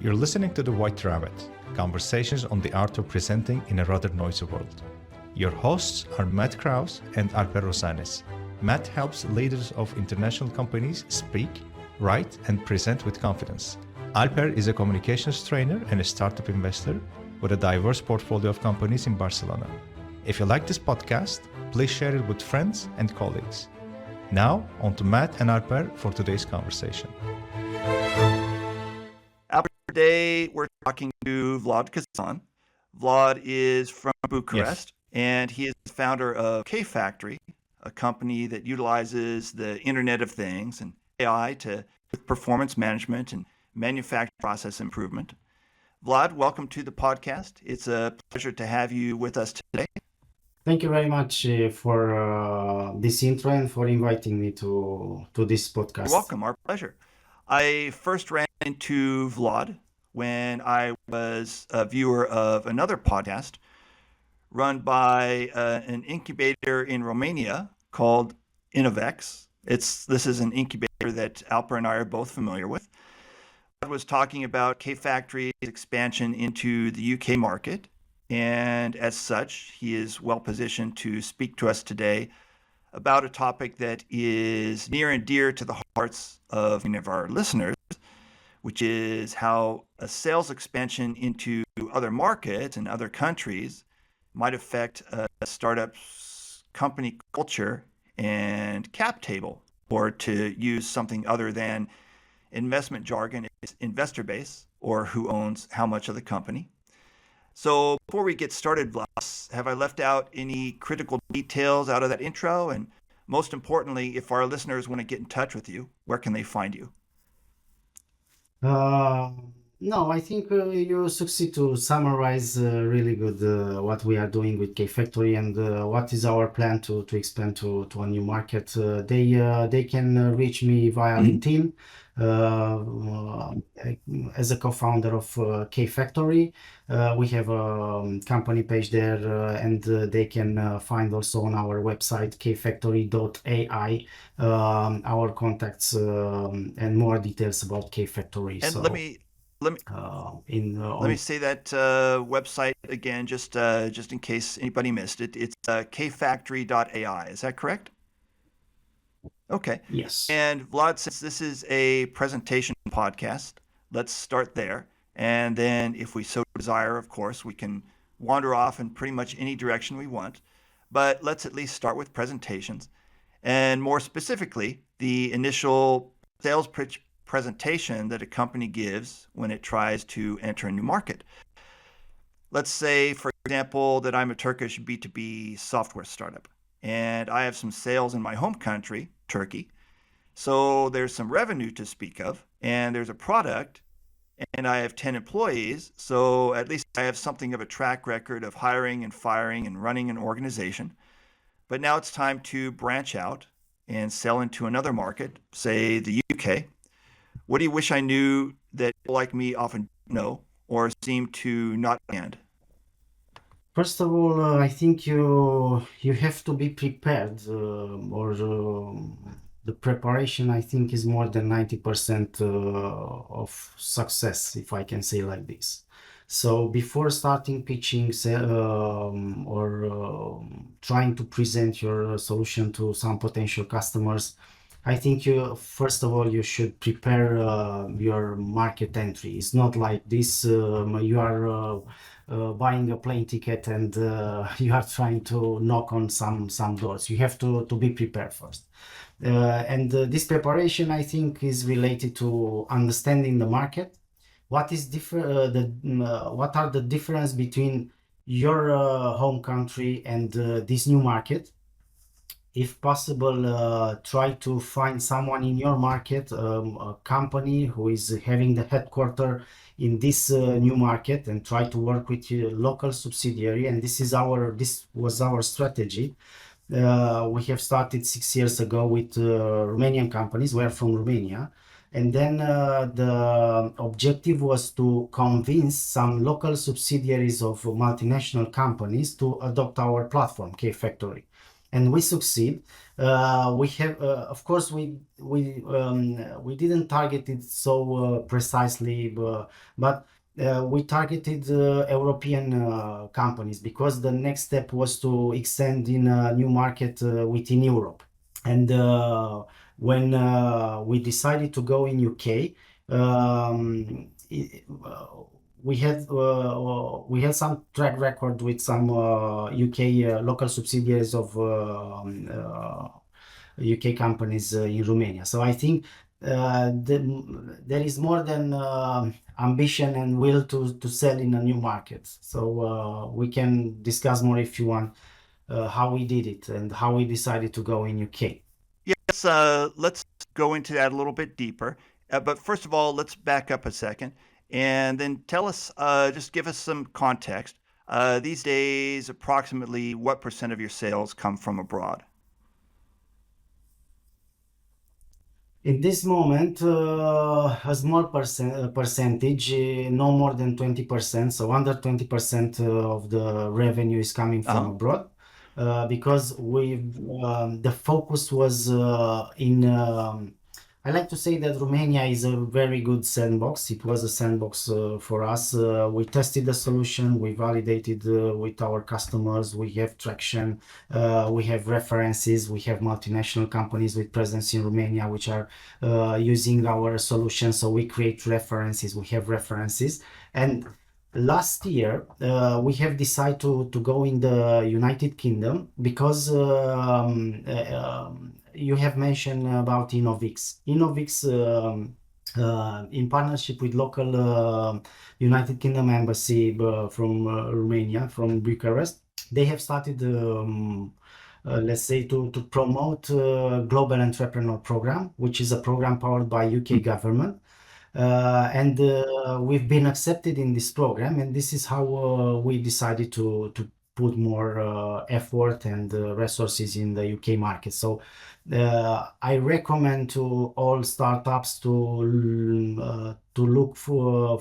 You're listening to The White Rabbit, conversations on the art of presenting in a rather noisy world. Your hosts are Matt Krause and Alper Rosanes. Matt helps leaders of international companies speak, write, and present with confidence. Alper is a communications trainer and a startup investor with a diverse portfolio of companies in Barcelona. If you like this podcast, please share it with friends and colleagues. Now, on to Matt and Alper for today's conversation. Today, we're talking to Vlad Cazan. Vlad is from Bucharest, and he is the founder of KFactory, a company that utilizes the Internet of Things and AI with performance management and manufacturing process improvement. Vlad, welcome to the podcast. It's a pleasure to have you with us today. Thank you very much for this intro and for inviting me to this podcast. You're welcome. Our pleasure. I first ran into Vlad when I was a viewer of another podcast run by an incubator in Romania called Innovex. This is an incubator that Alper and I are both familiar with. Vlad was talking about KFactory's expansion into the UK market, and as such, he is well positioned to speak to us today about a topic that is near and dear to the hearts of many of our listeners, which is how a sales expansion into other markets and other countries might affect a startup's company culture and cap table, or to use something other than investment jargon, it's investor base, or who owns how much of the company. So before we get started, Vlad, have I left out any critical details out of that intro? And most importantly, if our listeners want to get in touch with you, where can they find you? No, I think you succeed to summarize really good what we are doing with KFactory and what is our plan to expand to a new market. They can reach me via LinkedIn as a co-founder of KFactory. We have a company page there, and they can find also on our website kfactory.ai our contacts and more details about KFactory. And so, let me say that website again, just in case anybody missed it. It's kfactory.ai. Is that correct? Okay. Yes. And Vlad, since this is a presentation podcast, let's start there. And then if we so desire, of course, we can wander off in pretty much any direction we want. But let's at least start with presentations. And more specifically, the initial sales pitch presentation that a company gives when it tries to enter a new market. Let's say, for example, that I'm a Turkish B2B software startup, and I have some sales in my home country, Turkey. So there's some revenue to speak of, and there's a product, and I have 10 employees. So at least I have something of a track record of hiring and firing and running an organization. But now it's time to branch out and sell into another market, say the UK. What do you wish I knew that people like me often know or seem to not understand? First of all, I think you have to be prepared, the preparation, I think, is more than 90% of success, if I can say like this. So before starting pitching or trying to present your solution to some potential customers, I think first of all, you should prepare your market entry. It's not like this, you are buying a plane ticket and you are trying to knock on some doors. You have to be prepared first. And this preparation, I think, is related to understanding the market. What is what are the difference between your home country and this new market? If possible, try to find someone in your market, a company who is having the headquarter in this new market, and try to work with your local subsidiary. And this was our strategy. We have started 6 years ago with Romanian companies. We are from Romania. And then the objective was to convince some local subsidiaries of multinational companies to adopt our platform, KFactory. and we succeed. We have, of course, we didn't target it so precisely, but we targeted European companies because the next step was to extend in a new market within Europe. And when we decided to go in UK, we had some track record with some UK local subsidiaries of UK companies in Romania. So I think there is more than ambition and will to sell in a new market. So we can discuss more if you want how we did it and how we decided to go in UK. Yes, let's go into that a little bit deeper. But first of all, let's back up a second and then tell us, just give us some context. These days, approximately what percent of your sales come from abroad? In this moment, a small percentage, no more than 20%, so under 20% of the revenue is coming from Uh-huh. abroad, because the focus was in. I like to say that Romania is a very good sandbox. It was a sandbox for us. We tested the solution, we validated with our customers, we have traction, we have references, we have multinational companies with presence in Romania which are using our solution. So we create references, we have references. And last year, we have decided to go in the United Kingdom because you have mentioned about Innovix. Innovix, in partnership with local United Kingdom embassy from Romania, from Bucharest, they have started, let's say, to promote Global Entrepreneur Program, which is a program powered by UK government. And we've been accepted in this program, and this is how we decided to put more effort and resources in the UK market. So I recommend to all startups to look for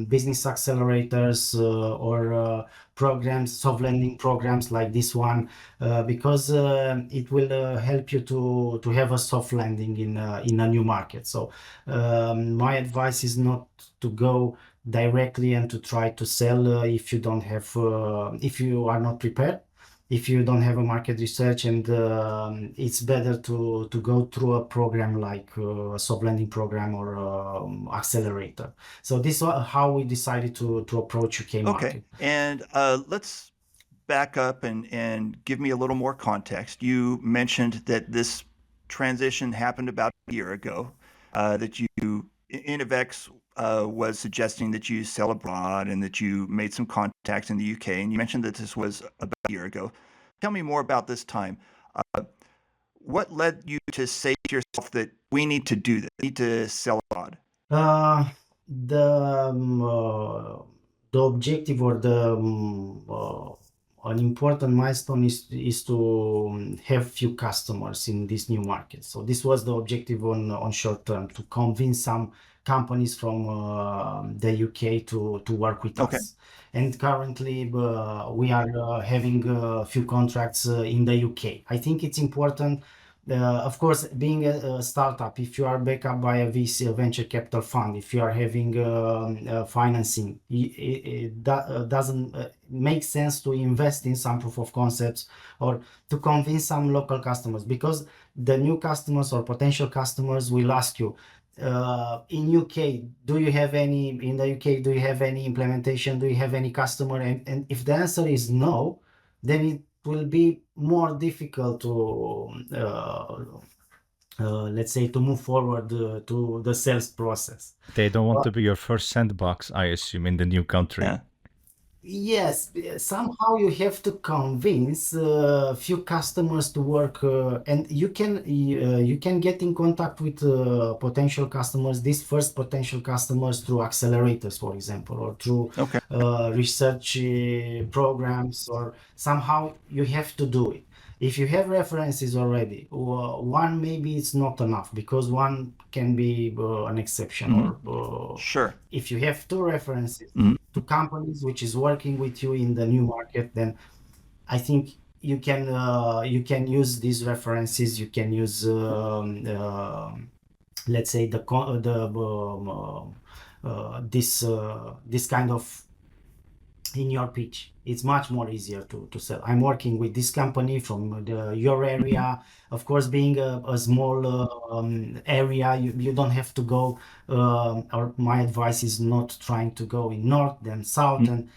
business accelerators or programs, soft landing programs like this one, because it will help you to have a soft landing in a new market. So my advice is not to go directly and to try to sell if you don't have, if you are not prepared, if you don't have a market research, and it's better to go through a program like a soft landing program or accelerator. So this is how we decided to approach UK Okay. market. And let's back up and give me a little more context. You mentioned that this transition happened about a year ago, that Innovex was suggesting that you sell abroad and that you made some contacts in the UK. And you mentioned that this was about a year ago. Tell me more about this time. Uh, what led you to say to yourself that we need to do this, we need to sell abroad? Uh, the um, uh, the objective or an important milestone is to have few customers in this new market. So this was the objective on short term, to convince some companies from the UK to work with Okay. us. And currently we are having a few contracts in the UK. I think it's important. Of course, being a startup, if you are backed up by a VC, a venture capital fund, if you are having financing, it doesn't make sense to invest in some proof of concepts or to convince some local customers, because the new customers or potential customers will ask you, in UK, do you have any, in the UK, do you have any implementation? Do you have any customer? And if the answer is no, then it will be more difficult to let's say to move forward to the sales process. They don't want to be your first sandbox, I assume, in the new country. Yeah. Yes, somehow you have to convince a few customers to work, and you can get in contact with potential customers, these first potential customers, through accelerators, for example, or through Okay. research programs, or somehow you have to do it. If you have references already, one maybe it's not enough, because one can be an exception, or Sure. if you have two references Mhm. to companies which is working with you in the new market, then I think you can use these references. You can use let's say this kind of in your pitch. It's much more easier to sell. I'm working with this company from your area. Of course, being a small area, you don't have to go. Or my advice is not trying to go in north, then south, and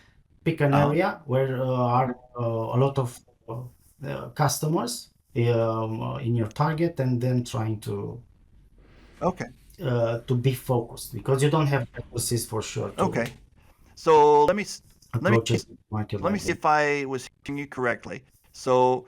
pick an area where are a lot of customers in your target, and then trying Okay. to be focused, because you don't have resources for sure to Okay. So let me approach a market let me like see that. if I was hearing you correctly. So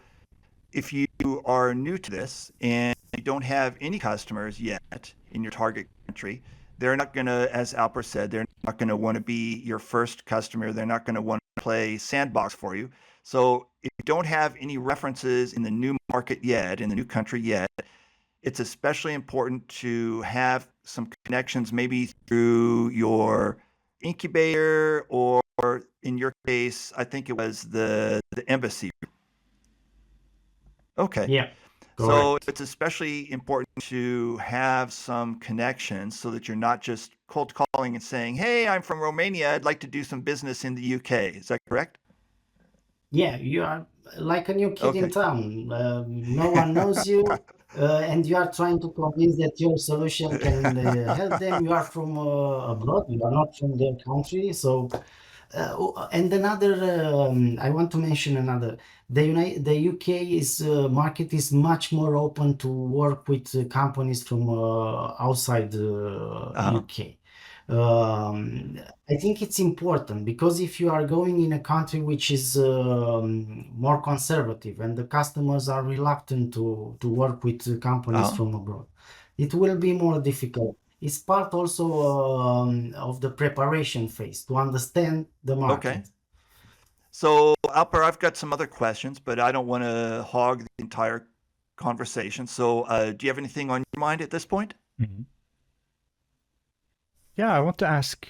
if you are new to this and you don't have any customers yet in your target country, they're not going to, as Alper said, they're not going to want to be your first customer. They're not going to want to play sandbox for you. So if you don't have any references in the new market yet, in the new country yet, it's especially important to have some connections, maybe through your incubator, or in your case, I think it was the embassy. Okay. Yeah, So correct. it's especially important to have some connections so that you're not just cold calling and saying, "Hey, I'm from Romania. I'd like to do some business in the UK." Is that correct? Yeah, you are like a new kid in Okay. town. No one knows you, and you are trying to convince that your solution can help them. You are from abroad. You are not from their country. So, and another, I want to mention another. The UK is market is much more open to work with companies from outside Uh-huh. UK. Um, I think it's important, because if you are going in a country which is more conservative, and the customers are reluctant to work with companies Uh-huh. from abroad, it will be more difficult. It's part also of the preparation phase to understand the Okay. market. So, Alper, I've got some other questions, but I don't want to hog the entire conversation. So, do you have anything on your mind at this point? Mhm. Yeah, I want to ask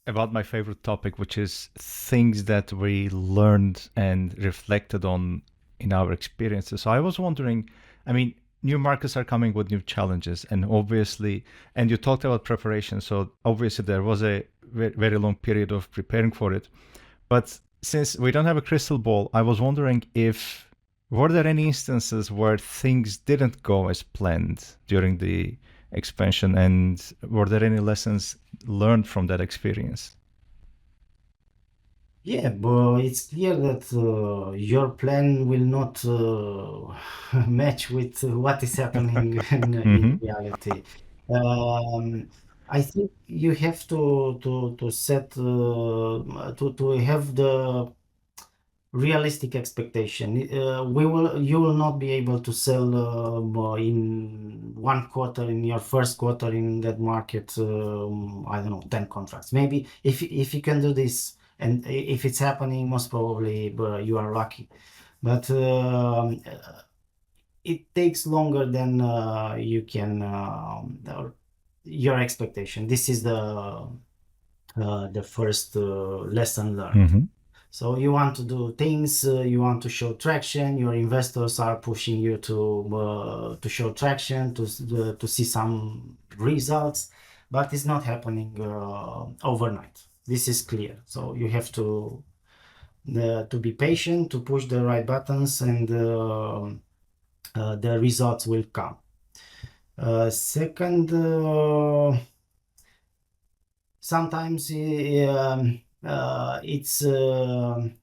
about my favorite topic, which is things that we learned and reflected on in our experiences. So I was wondering, I mean, new markets are coming with new challenges, and obviously, and you talked about preparation. So obviously, there was a very long period of preparing for it. But since we don't have a crystal ball, I was wondering if were there any instances where things didn't go as planned during the expansion, and were there any lessons learned from that experience? Yeah, but it's clear that your plan will not match with what is happening in Mm-hmm. reality. Um, I think you have to set to have the realistic expectation. You will not be able to sell in one quarter, in your first quarter in that market. I don't know, 10 contracts. Maybe if you can do this, and if it's happening, most probably you are lucky. But it takes longer than you can your expectation. This is the first lesson learned. Mm-hmm. So you want to do things, you want to show traction. Your investors are pushing you to show traction, to see some results, but it's not happening overnight. This is clear. So you have to be patient, to push the right buttons, and the results will come. Second, sometimes it's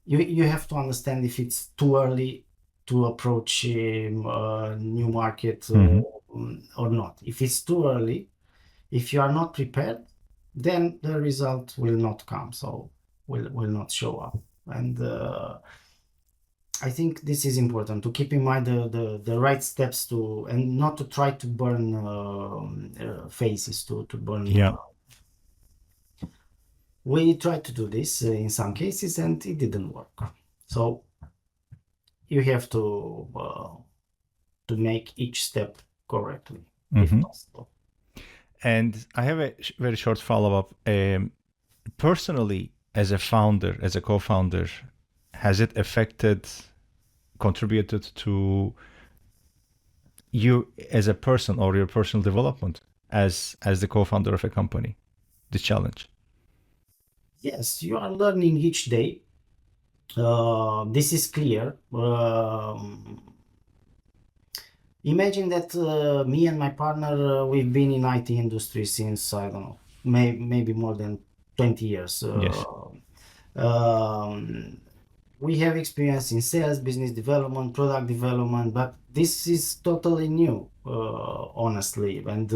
you have to understand if it's too early to approach a new market Mm-hmm. or not. If it's too early, if you are not prepared, then the result will not come, so will not show up. And I think this is important to keep in mind the right steps, to and not to try to burn phases, to burn. Yeah. We tried to do this in some cases, and it didn't work. So you have to make each step correctly, if Mm-hmm. possible. And I have a very short follow-up. Personally, as a founder, as a co-founder, has it affected contributed to you as a person or your personal development as the co-founder of a company? The challenge. Yes, you are learning each day. This is clear. Imagine that me and my partner, we've been in IT industry since, I don't know, maybe more than 20 years. Yes. We have experience in sales, business development, product development, but this is totally new, honestly. And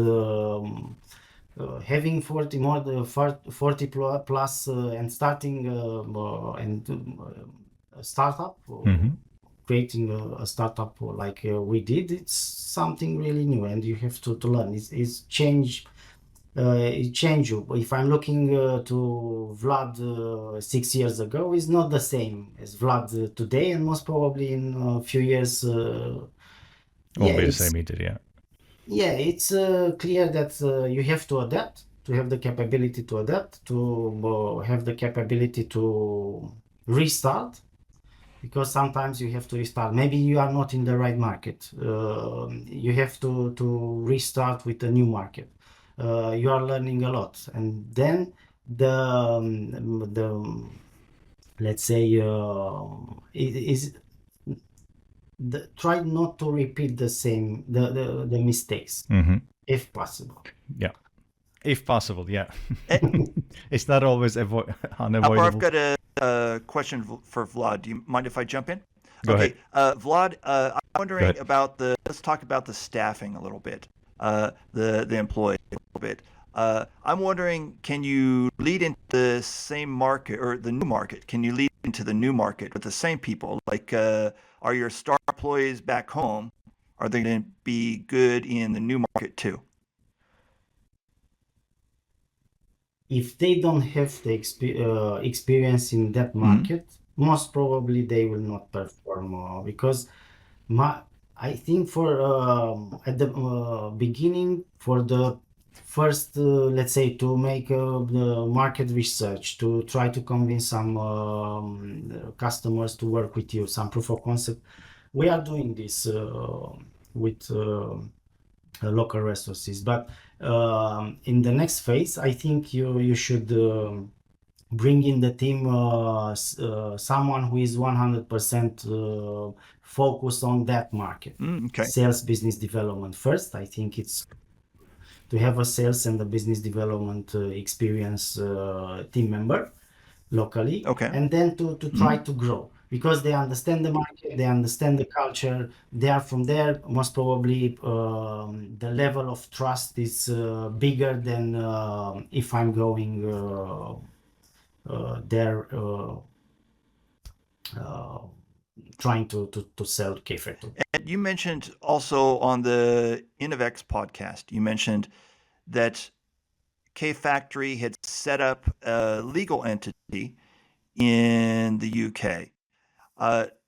having 40 more than 40 plus and starting a startup, creating a startup like we did, it's something really new, and you have to learn. It's change. It changed you. If I'm looking to Vlad 6 years ago, is not the same as Vlad today, and most probably in a few years. Won't be the same either, yeah. Yeah, it's clear that you have to adapt, to have the capability to adapt, to have the capability to restart, because sometimes you have to restart. Maybe you are not in the right market. You have to restart with a new market. You are learning a lot, and then the let's say is try not to repeat the same the mistakes if possible. Yeah, if possible, yeah. It's not always unavoidable. I've got a question for Vlad. Do you mind if I jump in? Go ahead. Vlad, I'm wondering about let's talk about the staffing a little bit, the employees a little bit. I'm wondering, can you lead into the same market or the new market? Can you lead into the new market with the same people? Like, are your star employees back home, are they going to be good in the new market too? If they don't have the experience in that market, most probably they will not perform because I think for at the beginning, for the first, let's say, to make the market research, to try to convince some customers to work with you, some proof of concept. We are doing this with local resources, but in the next phase, I think you should bring in the team someone who is 100% focused on that market. Okay. Sales, business development first. I think it's to have a sales and a business development experience team member locally, Okay. and then to try to grow, because they understand the market, they understand the culture, they are from there. Most probably the level of trust is bigger than if I'm going there trying to sell KFactory. And you mentioned also on the Innovex podcast, you mentioned that KFactory had set up a legal entity in the UK.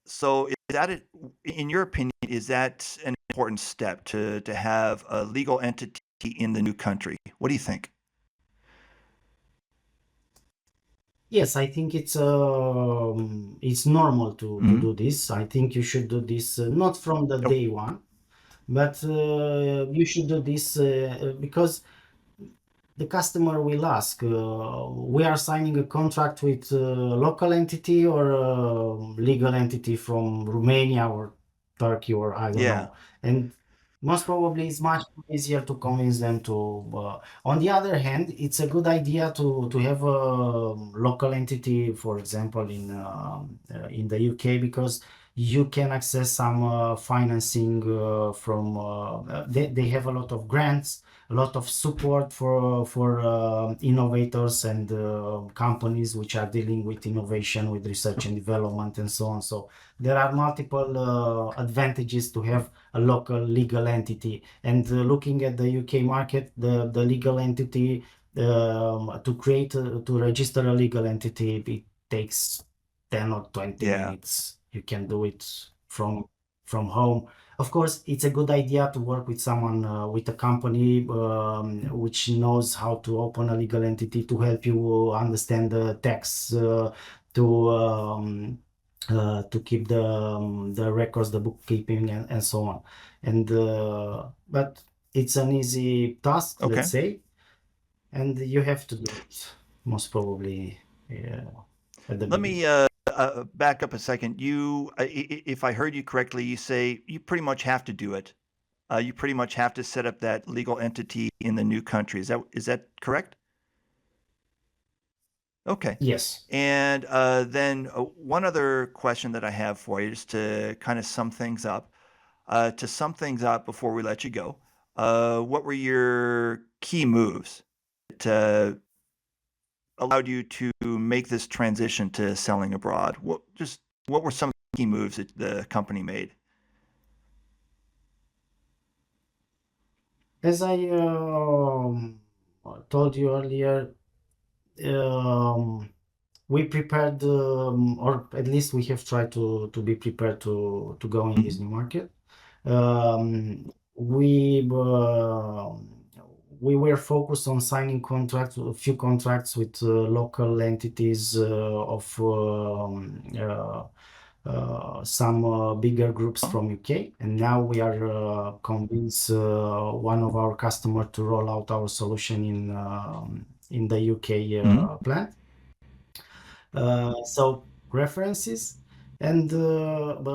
So is that, in your opinion, is that an important step to have a legal entity in the new country? What do you think? Yes, I think it's normal to do this. I think you should do this not from the day one, but you should do this because the customer will ask, we are signing a contract with a local entity or a legal entity from Romania or Turkey or I don't know. And most probably it's much easier to convince them to. On the other hand, it's a good idea to have a local entity, for example, in the UK, because you can access some financing from. They have a lot of grants, a lot of support for innovators and companies which are dealing with innovation, with research and development, and so on. So there are multiple advantages to have a local legal entity. And looking at the UK market, the legal entity to register a legal entity, it takes 10 or 20 minutes. You can do it from home. Of course, it's a good idea to work with someone, with a company which knows how to open a legal entity, to help you understand the tax, to to keep the records, the bookkeeping, and so on. And but it's an easy task, Okay. let's say, and you have to do it most probably at the Let beginning. me back up a second. If I heard you correctly, you say you pretty much have to do it. You pretty much have to set up that legal entity in the new country. Is that correct? Okay. Yes. And then one other question that I have for you, just to kind of sum things up. To sum things up before we let you go, what were your key moves that allowed you to make this transition to selling abroad? What were some key moves that the company made? As I told you earlier, we prepared, or at least we have tried to be prepared to go in this new market. We were focused on signing contracts, a few contracts with local entities of some bigger groups from UK, and now we are convinced one of our customers to roll out our solution in the UK plant. So references and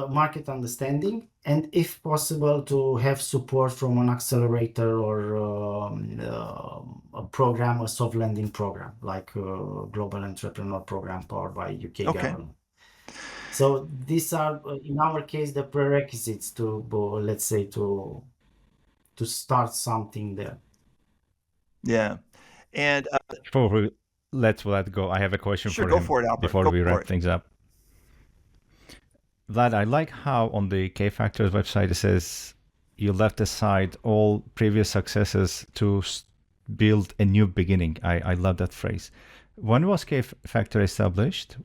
market understanding, and if possible, to have support from an accelerator or a program, a soft landing program like Global Entrepreneur Program powered by UK Okay. government. So these are, in our case, the prerequisites to, let's say, to start something there. Yeah. And Before we let Vlad go, I have a question sure, for go him for it, Albert. before Go we for wrap it. things up. Vlad, I like how on the KFactory's website it says you left aside all previous successes to build a new beginning. I love that phrase. When was KFactory established?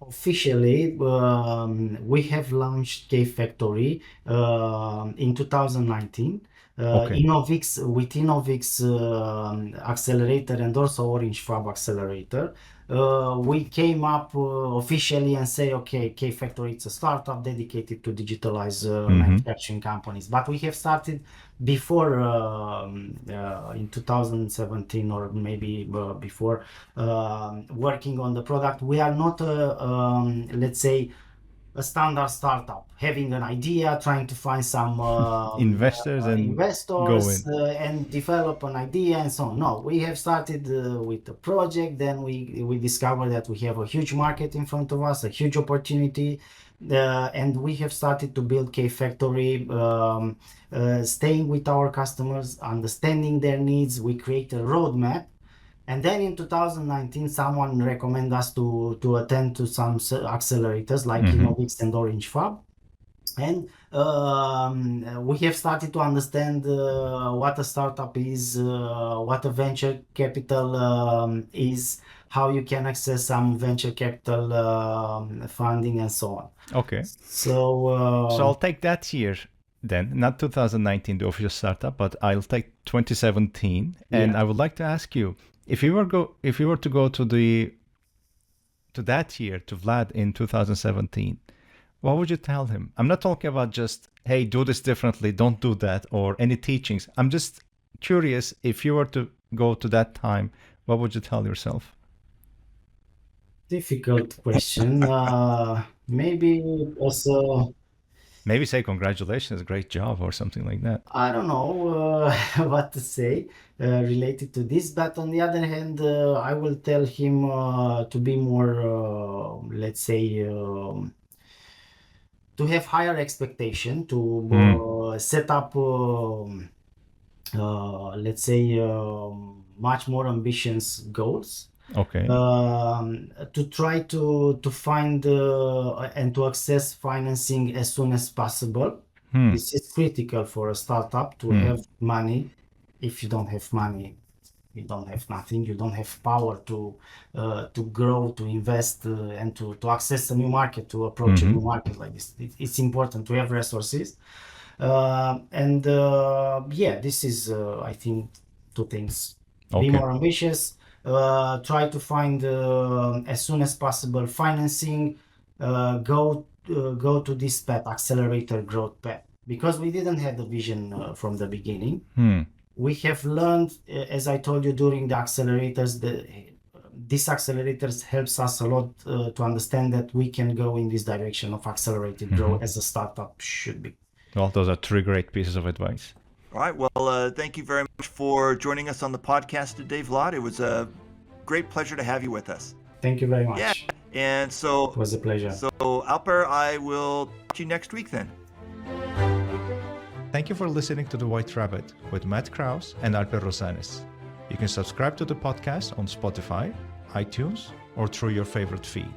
Officially, we have launched KFactory in 2019. Okay. With Innovix accelerator and also Orange Fab accelerator, we came up officially and say, okay, KFactory, it's a startup dedicated to digitalize manufacturing companies. But we have started before in 2017 or maybe before working on the product. We are not, let's say, a standard startup having an idea, trying to find some Investors and investors go in. and develop an idea and so on. No, we have started with a project. Then we discovered that we have a huge market in front of us, a huge opportunity, and we have started to build KFactory, staying with our customers, understanding their needs. We create a roadmap. And then in 2019, someone recommended us to attend to some accelerators like Innovix and Orange Fab. And we have started to understand what a startup is, what a venture capital is, how you can access some venture capital funding, and so on. Okay. So I'll take that year then, not 2019, the official startup, but I'll take 2017. And I would like to ask you, if you were to go to that year, to Vlad in 2017, what would you tell him? I'm not talking about just, hey, do this differently, don't do that, or any teachings. I'm just curious, if you were to go to that time, what would you tell yourself? Difficult question. Maybe also, maybe say congratulations, great job, or something like that. I don't know what to say related to this, but on the other hand, I will tell him to be more, let's say, to have higher expectation, to set up, let's say, much more ambitious goals. Okay. To try to find and to access financing as soon as possible. This is critical for a startup to have money. If you don't have money, you don't have nothing. You don't have power to grow, to invest, and to access a new market, to approach a new market like this. It's important to have resources. This is, I think, two things. Be more ambitious, try to find as soon as possible financing. Go to this path, accelerator growth path, because we didn't have the vision from the beginning. We have learned, as I told you during the accelerators, these accelerators helps us a lot to understand that we can go in this direction of accelerated growth as a startup should be. Well, those are three great pieces of advice. All right. Well, thank you very much for joining us on the podcast today, Vlad. It was a great pleasure to have you with us. Thank you very much. Yeah. And so it was a pleasure. So, Alper, I will talk to you next week then. Thank you for listening to The White Rabbit with Matt Krause and Alper Rosanes. You can subscribe to the podcast on Spotify, iTunes, or through your favorite feed.